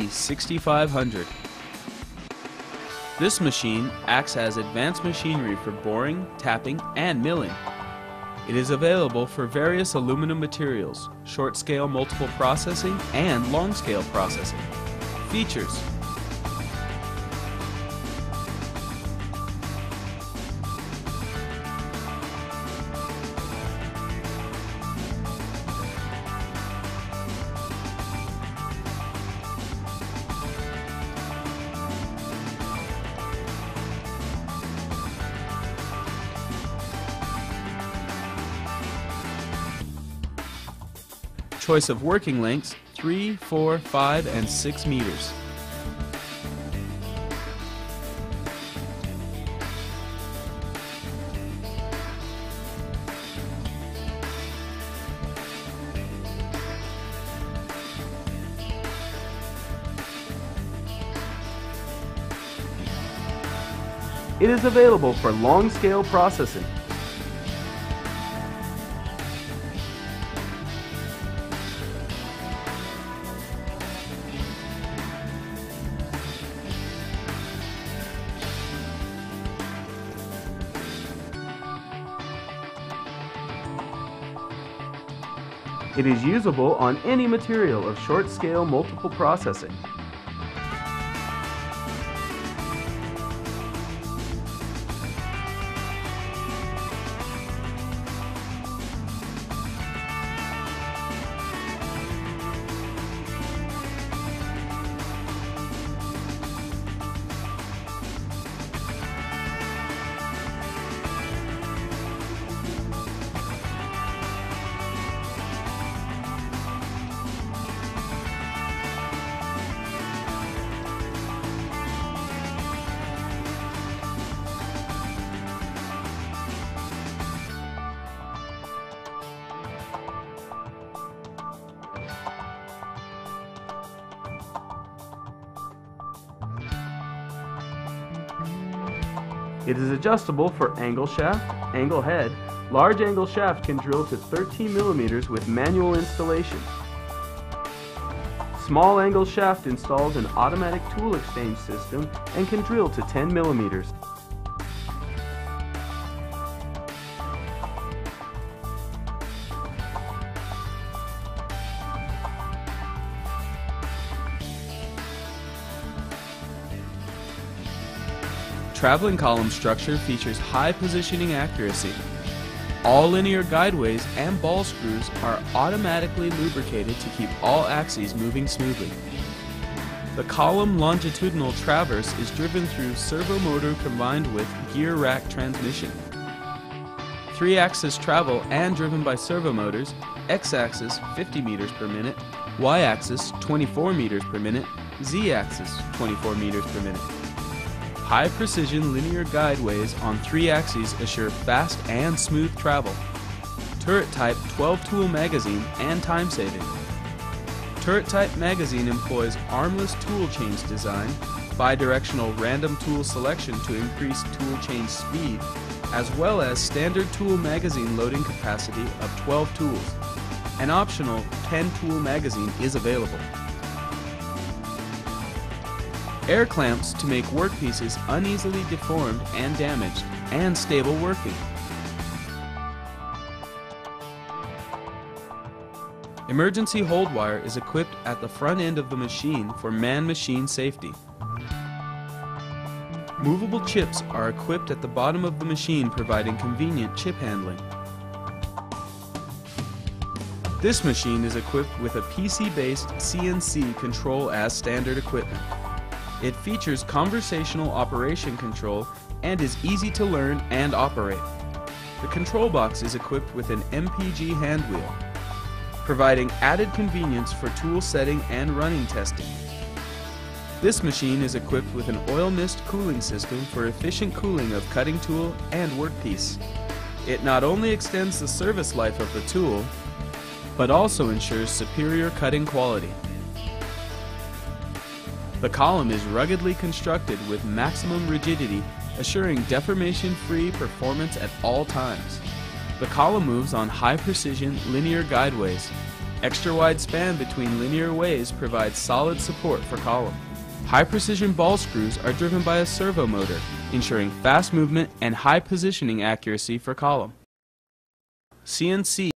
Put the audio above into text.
6500. This machine acts as advanced machinery for boring, tapping, and milling. It is available for various aluminum materials, short-scale multiple processing, and long-scale processing. Features: choice of working lengths 3, 4, 5, and 6 meters. It is available for long-scale processing. It is usable on any material of short-scale multiple processing. It is adjustable for angle shaft, angle head. Large angle shaft can drill to 13 millimeters with manual installation. Small angle shaft installs an automatic tool exchange system and can drill to 10 millimeters. Traveling column structure features high positioning accuracy. All linear guideways and ball screws are automatically lubricated to keep all axes moving smoothly. The column longitudinal traverse is driven through servo motor combined with gear rack transmission. 3-axis travel and driven by servo motors, x-axis 50 meters per minute, y-axis 24 meters per minute, z-axis 24 meters per minute. High precision linear guideways on 3 axes assure fast and smooth travel. Turret type 12 tool magazine and time saving. Turret type magazine employs armless tool change design, bidirectional random tool selection to increase tool change speed, as well as standard tool magazine loading capacity of 12 tools. An optional 10 tool magazine is available. Air clamps to make workpieces uneasily deformed and damaged, and stable working. Emergency hold wire is equipped at the front end of the machine for man-machine safety. Movable chips are equipped at the bottom of the machine, providing convenient chip handling. This machine is equipped with a PC-based CNC control as standard equipment. It features conversational operation control and is easy to learn and operate. The control box is equipped with an MPG hand wheel, providing added convenience for tool setting and running testing. This machine is equipped with an oil mist cooling system for efficient cooling of cutting tool and workpiece. It not only extends the service life of the tool, but also ensures superior cutting quality. The column is ruggedly constructed with maximum rigidity, assuring deformation-free performance at all times. The column moves on high-precision linear guideways Extra wide span between linear ways provides solid support for column. High precision ball screws are driven by a servo motor, ensuring fast movement and high positioning accuracy for column. CNC